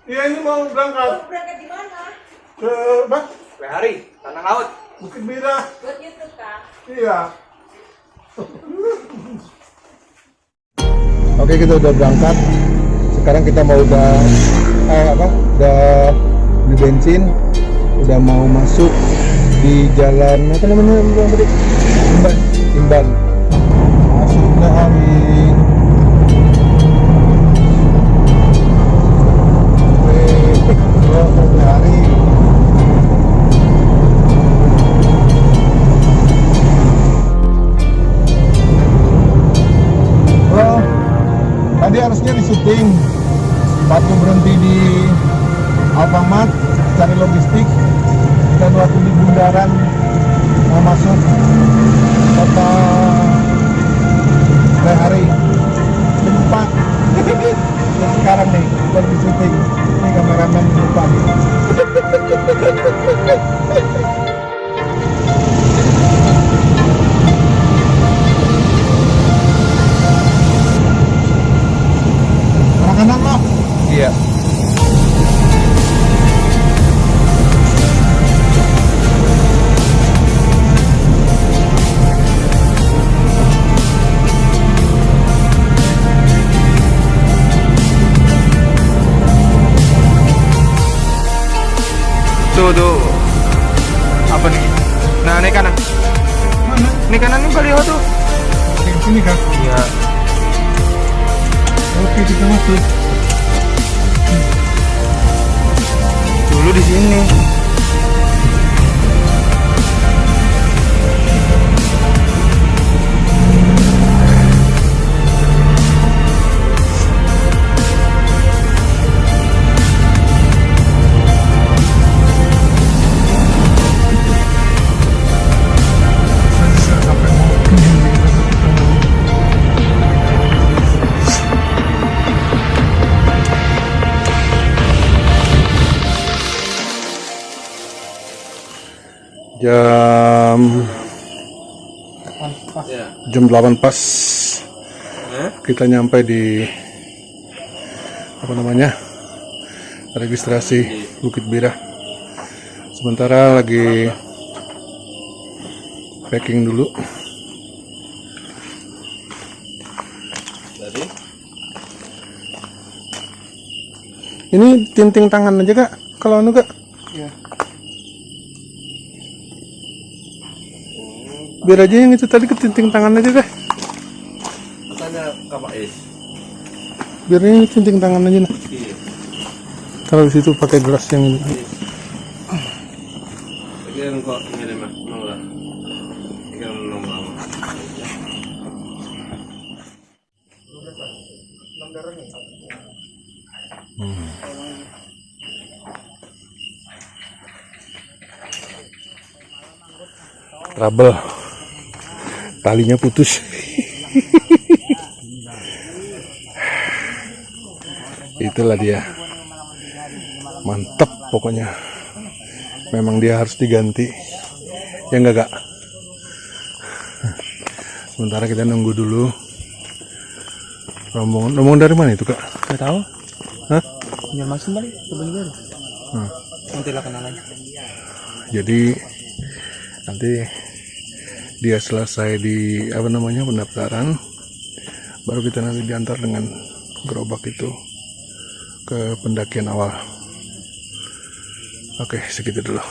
Iya, ini mau berangkat. Oh, berangkat di mana? Ke Bang Hari, Tanah Laut. Bukit Bira. Buat YouTube kah? Iya. Oke, kita udah berangkat. Sekarang kita mau udah di bensin, udah mau masuk di jalan apa namanya Bang tadi? Timban. Masuk ke hari. Hari. Oh, tadi harusnya di syuting, waktu berhenti di Alfamart cari logistik, dan waktu di bundaran mau masuk kota Lehari lupa. Dan sekarang nih baru di syuting, ini kameramen lupa. Kanan lo. Iya. Tuh. Apa nih? Nah, ini kanan. Mana? Ini kanan nih baliho tuh. Di sini kan? Iya. Oke, kita masuk. Dulu di sini. Sampai mau jam 8 pas kita nyampe di apa namanya registrasi Bukit Bira. Sementara lagi packing dulu. Ini tinting tangan aja kak, kalau anu kak. Iya. Biar aja yang itu tadi ketinting tangan aja deh. Katanya Kak Is. Biar ini tinting tangan aja nah. Iya. Kalau di situ pakai gelas yang ini. Bagian kok ini mah nolak. Bagian nomor. Trouble. Talinya putus. Itulah dia. Mantep pokoknya. Memang dia harus diganti. Ya enggak kak? Sementara kita nunggu dulu. Rombongan dari mana itu kak? Enggak tahu. Hah? Biar masuk balik ke Banjar. Nanti lah kenalan. Jadi nanti dia selesai di apa namanya pendaftaran, baru kita nanti diantar dengan gerobak itu ke pendakian awal. Oke, segitu dulu.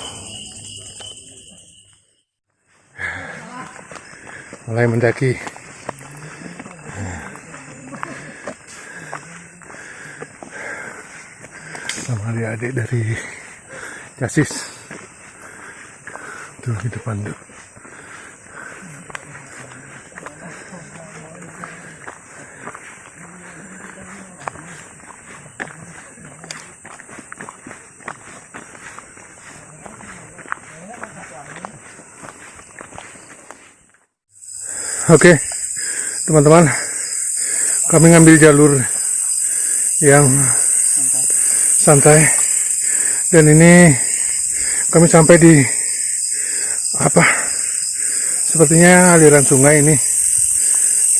Mulai mendaki. Sama adik-adik dari Casis. Tuh di depan tuh. Oke, teman-teman, kami ngambil jalur yang santai, dan ini kami sampai di apa? Sepertinya aliran sungai ini,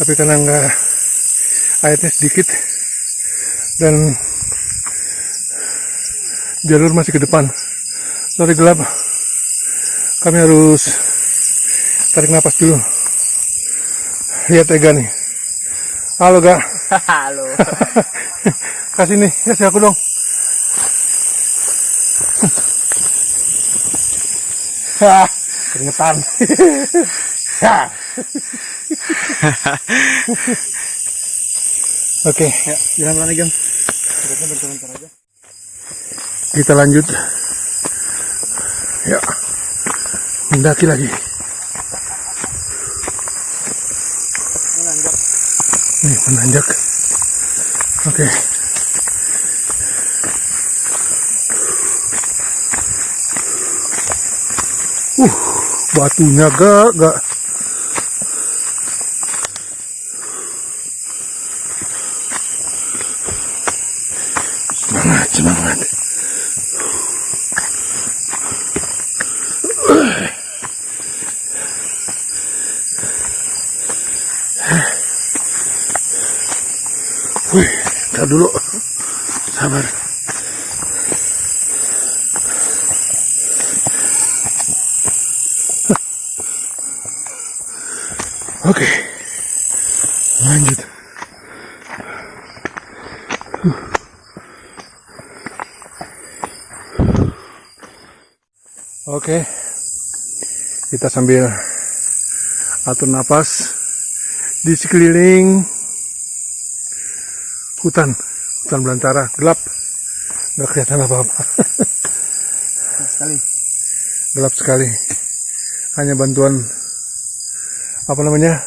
tapi karena enggak airnya sedikit dan jalur masih ke depan. Sorry gelap. Kami harus tarik napas dulu. Lihat Ega nih. Halo Ga. Halo. Kasih aku dong. Hah, keringetan. Oke, Ya, jalan pelan lagi, Gang. Beratnya bentar-bentar aja. kita lanjut. Ya, mendaki lagi. Menanjak. Nih, menanjak. Oke. Batunya gak. Semangat. Wih, ntar dulu. Sabar. Oke. Lanjut. Oke. Kita sambil atur napas di sekeliling hutan belantara, gelap, nggak kelihatan apa-apa. Gelap sekali. Hanya bantuan apa namanya?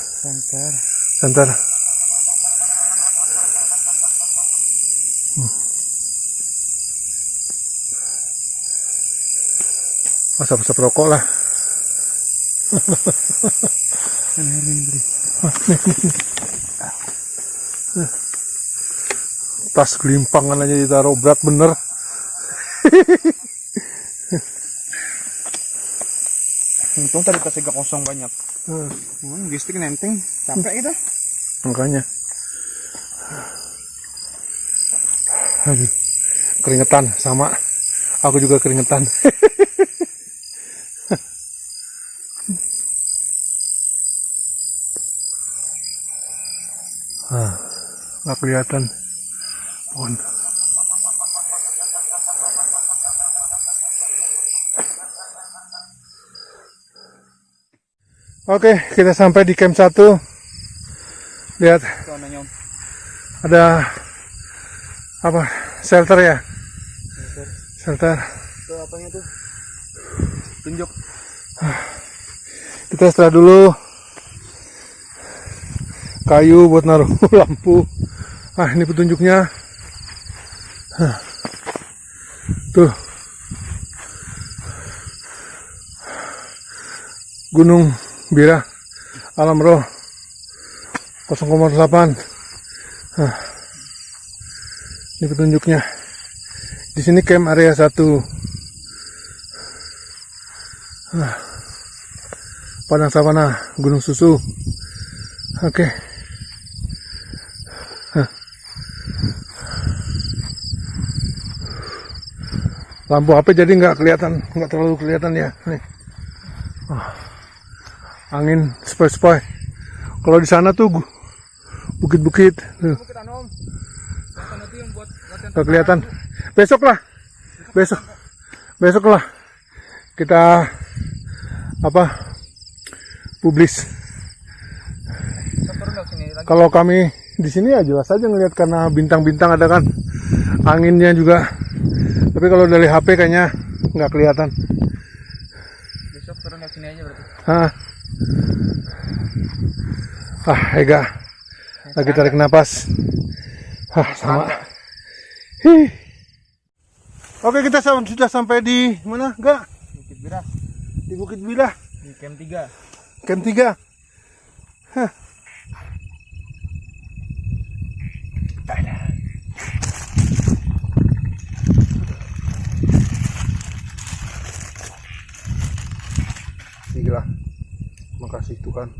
Senter. Asap-asap rokok lah. Tas gelimpangan aja ditaruh, berat bener. Untung tadi tasnya gak kosong banyak. Logistik nenteng, capek gitu. Makanya. Aduh, keringetan sama. Aku juga keringetan. Nggak kelihatan pohon. Oke, kita sampai di camp 1. Lihat, ada apa? Shelter ya? Shelter. Itu apanya tuh? Tunjuk. Kita setelah dulu kayu buat naruh lampu. Ini petunjuknya. Tuh. Gunung Bira, Alam Roh 0,8. Ini petunjuknya. Di sini camp area 1. Padang Savana, Gunung Susu. Oke. Lampu HP jadi nggak terlalu kelihatan ya. Nih. Angin sepoi-sepoi. Kalau di sana tuh bukit-bukit. Bukit Anom. Sana tuh yang buat latihan. Nggak kelihatan. Besok lah. Kita publis. Kalau kami di sini ya jelas aja ngelihat karena bintang-bintang ada kan. Anginnya juga. Tapi kalau dari HP kayaknya nggak kelihatan. Besok turun ke sini aja berarti. Ega lagi tarik napas. Sama. Oke, kita sudah sampai di mana? Bukit Bira. Di Bukit Bira. Di camp 3. Camp 3. Gila. Makasih Tuhan.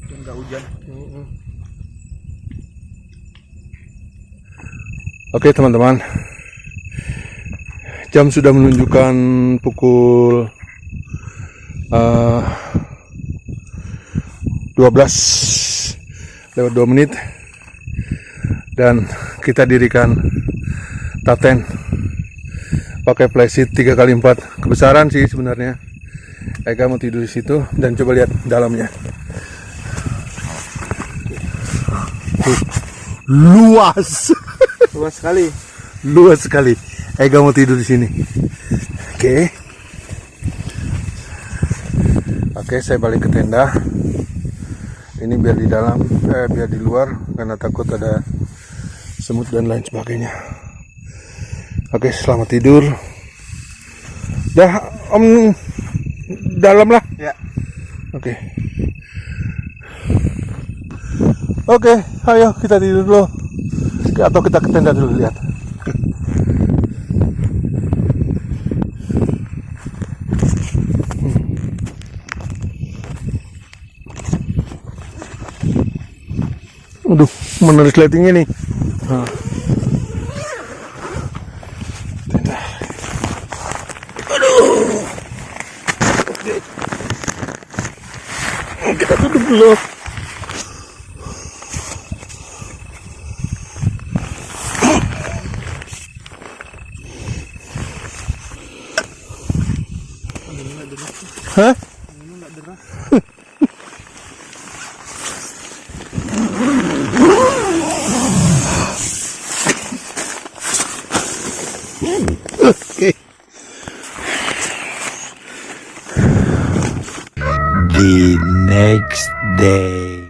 Dan gak hujan. Oke teman-teman, Jam sudah menunjukkan pukul 12:02 dan kita dirikan taten pakai flysheet 3x4 kebesaran sih sebenarnya. Ega mau tidur di situ dan coba lihat dalamnya. Tuh, luas. Luas sekali. Luas sekali. Ega mau tidur di sini. Oke, saya balik ke tenda. Ini biar di dalam, biar di luar karena takut ada semut dan lain sebagainya. Oke, selamat tidur. Dah, Om dalam lah. Ya. Oke, ayo kita tidur dulu. Atau kita ke tenda dulu lihat. Aduh, mana resletingnya nih? Tenda. Aduh. Kita tutup dulu. Hah? Oke. The next day.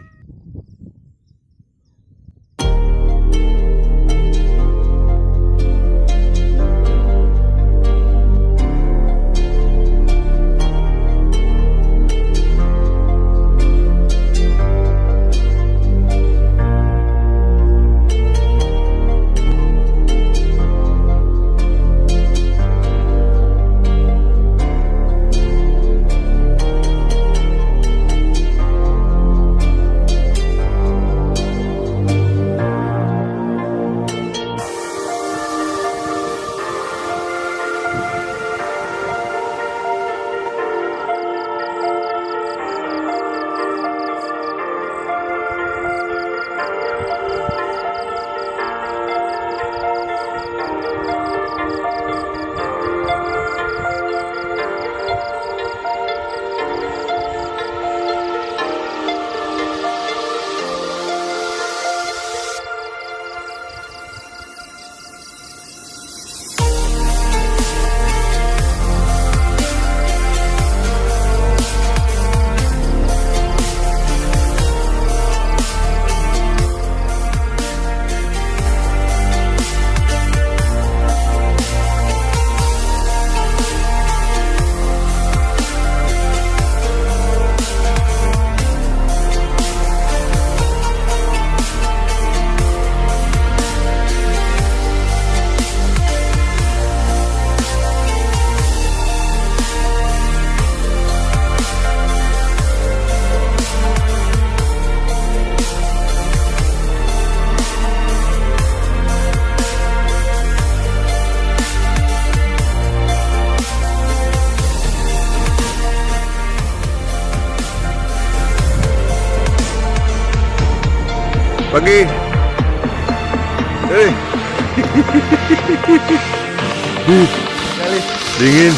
Pagi. Hei. Dingin.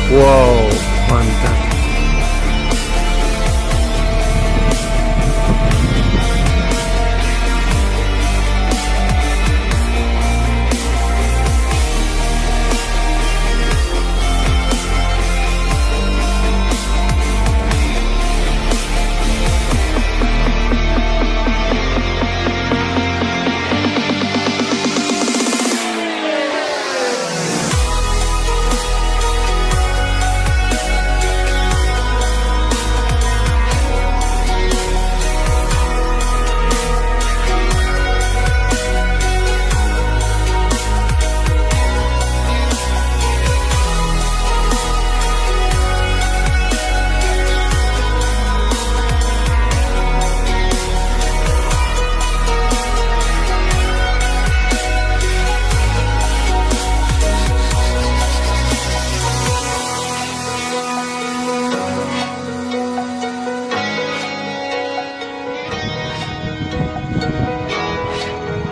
Wow, mantap.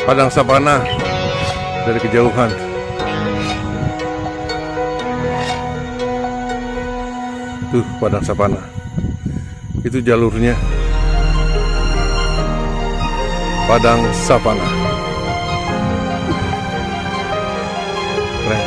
padang savana dari kejauhan. Tuh padang savana. Itu jalurnya. Padang savana. Keren.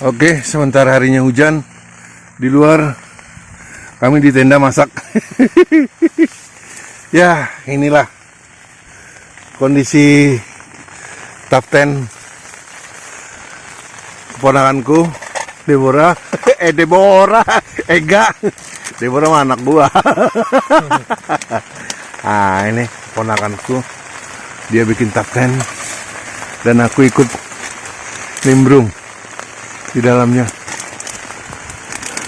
Oke, sementara harinya hujan, di luar kami di tenda masak. Ya, inilah kondisi Kapten keponakanku, Deborah. Ega. Deborah mah anak gua. Ah, ini keponakanku. Dia bikin Kapten dan aku ikut nimbrung di dalamnya,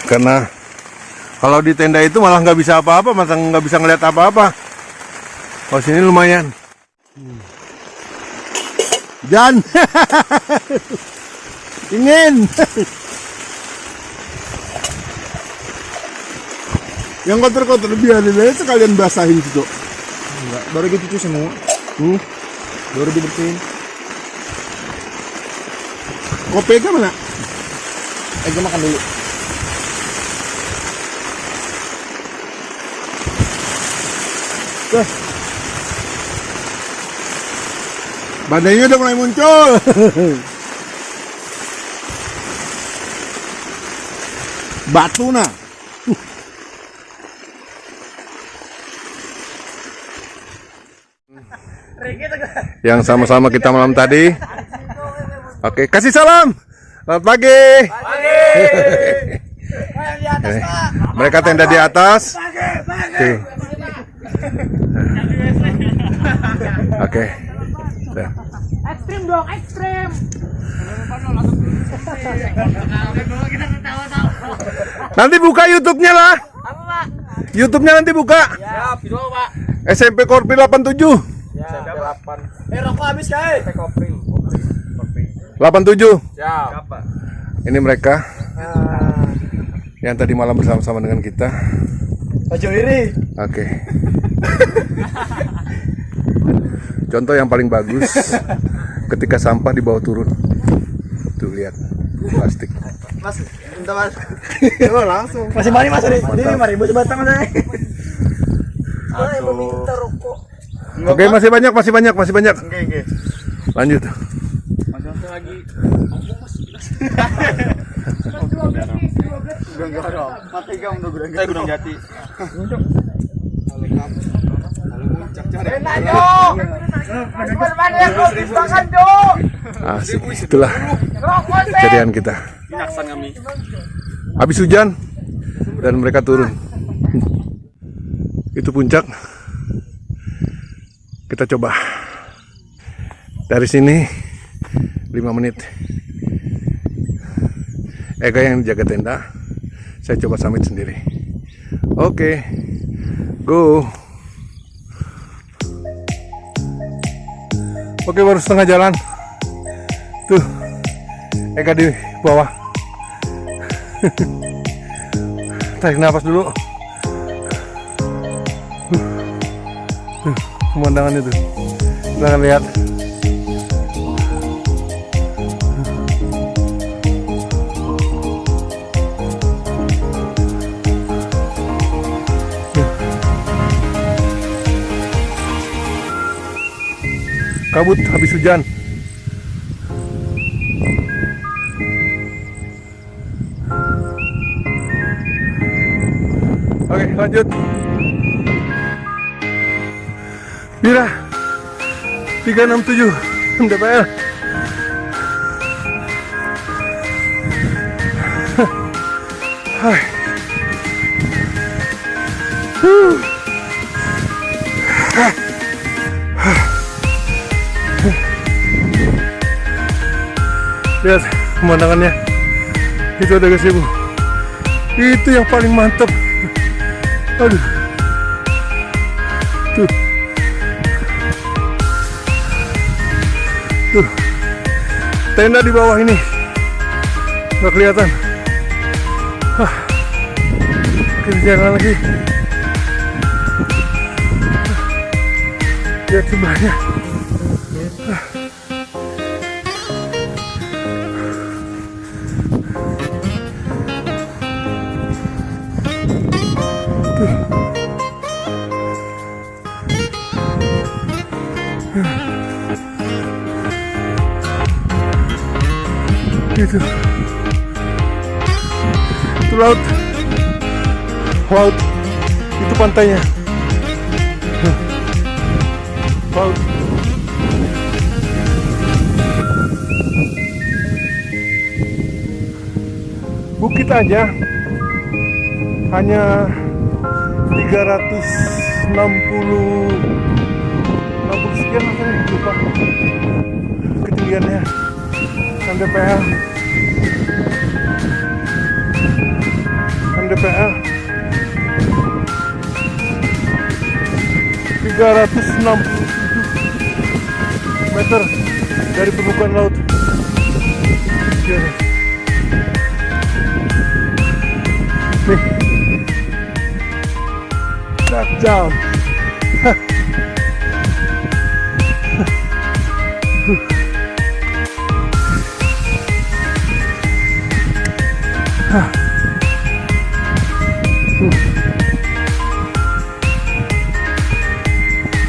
karena kalau di tenda itu malah nggak bisa apa-apa, malah nggak bisa ngeliat apa-apa. Kalau sini lumayan. Jan, ingin. Yang kotor-kotor biarin aja sekalian basahin situ. Enggak, baru gitu cuci semua. Baru dibersihin. Kopeka mana? Gue makan dulu. Badainya udah mulai muncul. Batu nah. Yang sama-sama kita malam tadi. Oke, kasih salam. Selamat pagi. Mereka tenda di atas. Oke. Ekstrim dong, ekstrim. Nanti buka YouTube-nya lah. Apa, Pak? YouTube-nya nanti buka. Siap, video, Pak. SMP Korpi 87. Siap, 8. Rokok habis, Kai. 87. Siap. Ini mereka yang tadi malam bersama-sama dengan kita. Baju iri. Oke. Contoh yang paling bagus ketika sampah dibawa turun. Tuh lihat plastik. Mas, minta Mas. Coba langsung. Masih mari Mas, ini 5.000 sebatang Mas. Aduh. Minta rokok. Oke, masih banyak. Oke. Lanjut. Masih lagi. Gudang dong. Mati gam udah gudang jati. Asik, itulah kejadian kita. Habis hujan dan mereka turun. Itu puncak. Kita coba dari sini 5 menit. Ega yang jaga tenda, saya coba summit sendiri. Oke, go. Oke, baru setengah jalan. Tuh, Ega di bawah. Tarik nafas dulu. Pemandangan itu, kita akan lihat. Kabut habis hujan. Oke, lanjut. Bira 367 MDPL. Hai. Lihat pemandangannya. Itu ada gazebo. Itu yang paling mantap. Aduh. Tuh. Tuh. Tenda di bawah ini. Nggak kelihatan. Kita jalan lagi. Lihat sebelahnya. Itu laut, itu pantainya, laut. Bukit aja hanya 360 sekian apa nih, lupa ketinggiannya. MDPL 367 meter dari permukaan laut. Nih, that down.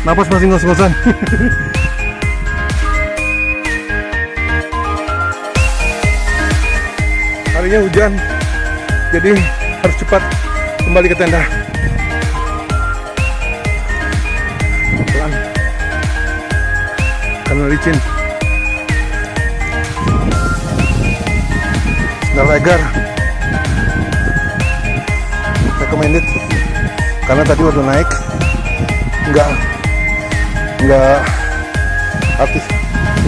Napas masih ngos-ngosan. Harinya hujan, jadi harus cepat kembali ke tenda. Pelan, karena licin. Sandal legar recommended, karena tadi waktu naik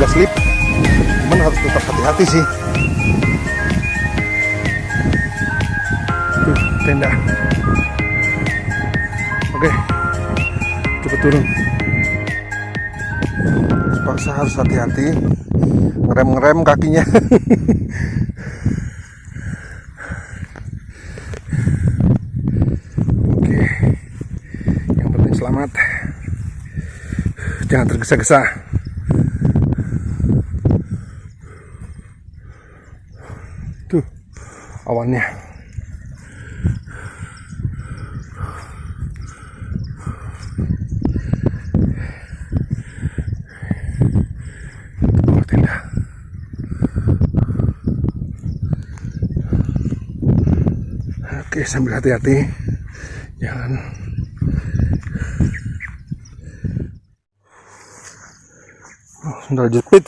nggak slip, cuman harus tetap hati-hati sih. Tuh tenda. Oke, cepet turun. Terpaksa harus hati-hati, ngerem kakinya. Oke, yang penting selamat. Jangan tergesa-gesa. Tuh awannya. Bawah tenda. Oke, sambil hati-hati. Jangan. Sendal jepit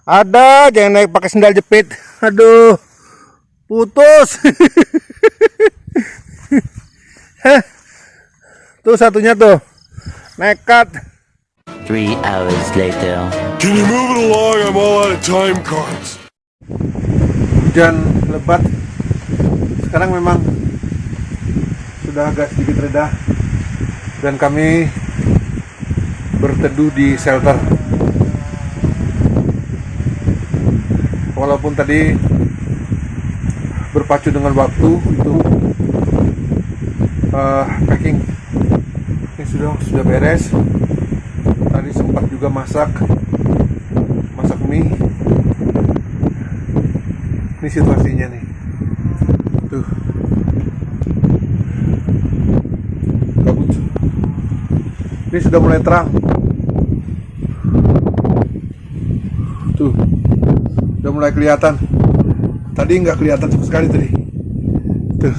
ada, jangan naik pakai sendal jepit. Aduh, putus. Tuh satunya tuh nekat. 3 hours later. Can you move it along? I'm all out of time cards. Hujan lebat. Sekarang memang sudah agak sedikit reda dan kami berteduh di shelter. Walaupun tadi berpacu dengan waktu untuk packing, ini sudah beres. Tadi sempat juga masak mie. Ini situasinya nih, tuh kabut. Ini sudah mulai terang, tuh udah mulai kelihatan. Tadi nggak kelihatan sama sekali tadi. Tuh.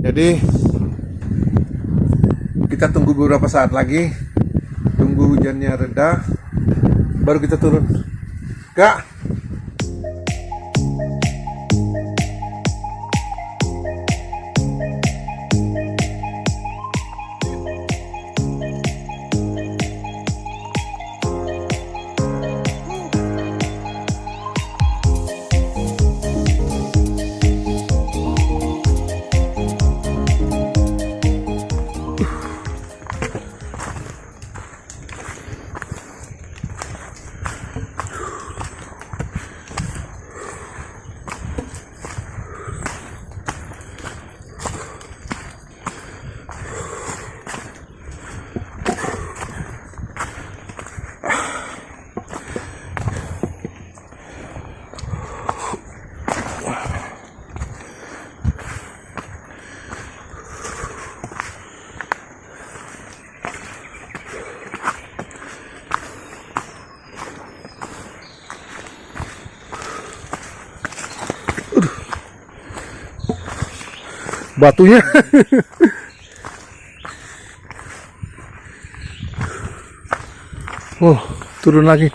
Jadi kita tunggu beberapa saat lagi, tunggu hujannya reda, baru kita turun. Kak. batunya. Oh, turun lagi.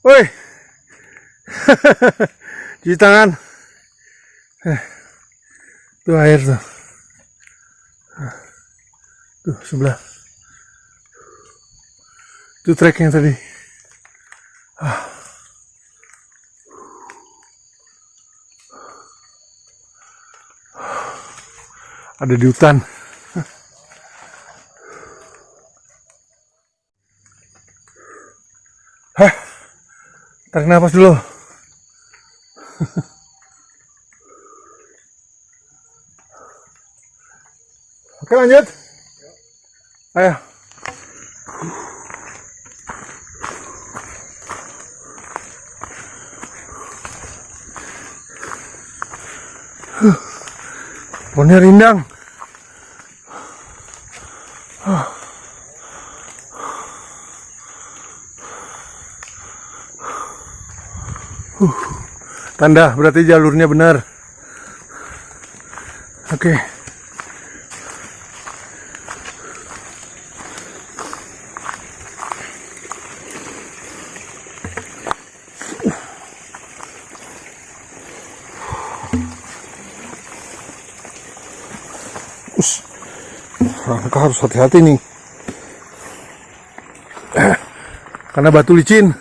Woi, cuci tangan. Tuh air tuh. Tuh sebelah. Tuh treknya tadi. Ada di hutan. Tarik nafas dulu. Oke, lanjut. Ayo. Pohonnya rindang. Tanda berarti jalurnya benar. Oke. Langkah harus hati-hati nih. Karena batu licin.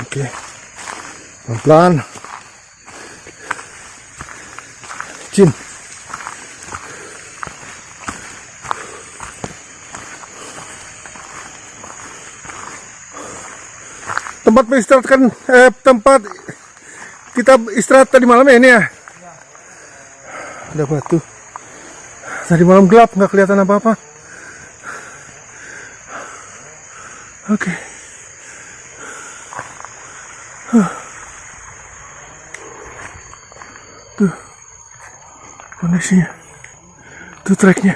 Oke, pelan-pelan. Cin. Tempat beristirahat tempat kita istirahat tadi malam ya ini ya? Ada batu. Tadi malam gelap, nggak kelihatan apa-apa. Oke. Tuh kondisinya, tuh treknya.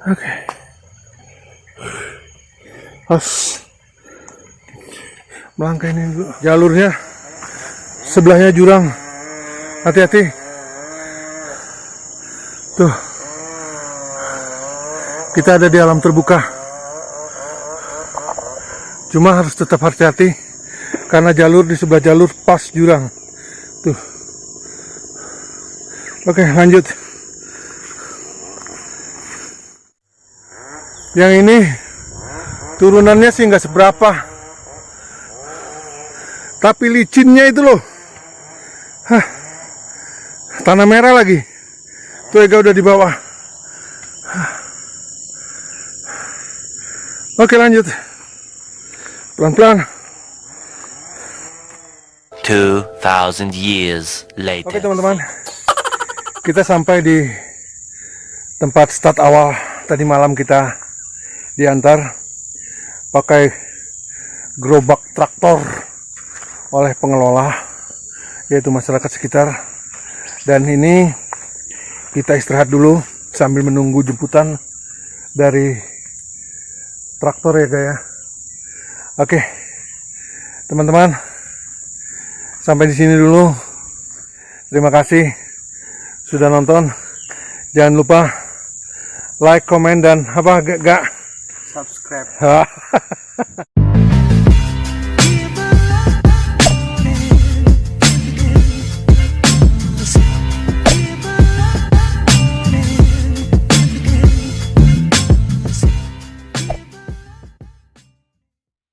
Oke. Harus melangkah ini dulu. Jalurnya sebelahnya jurang. Hati-hati. Tuh. Kita ada di alam terbuka. Cuma harus tetap hati-hati karena jalur di sebelah jalur pas jurang. Tuh. Oke, lanjut. Yang ini turunannya sih nggak seberapa. Tapi licinnya itu loh. Tanah merah lagi. Tuh Ega udah di bawah. Oke, lanjut. Pelan-pelan. 2 2,000 years Oke later. teman-teman, kita sampai di tempat start awal. Tadi malam kita diantar pakai gerobak traktor oleh pengelola, yaitu masyarakat sekitar. Dan ini kita istirahat dulu sambil menunggu jemputan dari traktor ya guys ya. Oke teman-teman, sampai di sini dulu. Terima kasih sudah nonton. Jangan lupa like, komen, dan apa gak? Subscribe.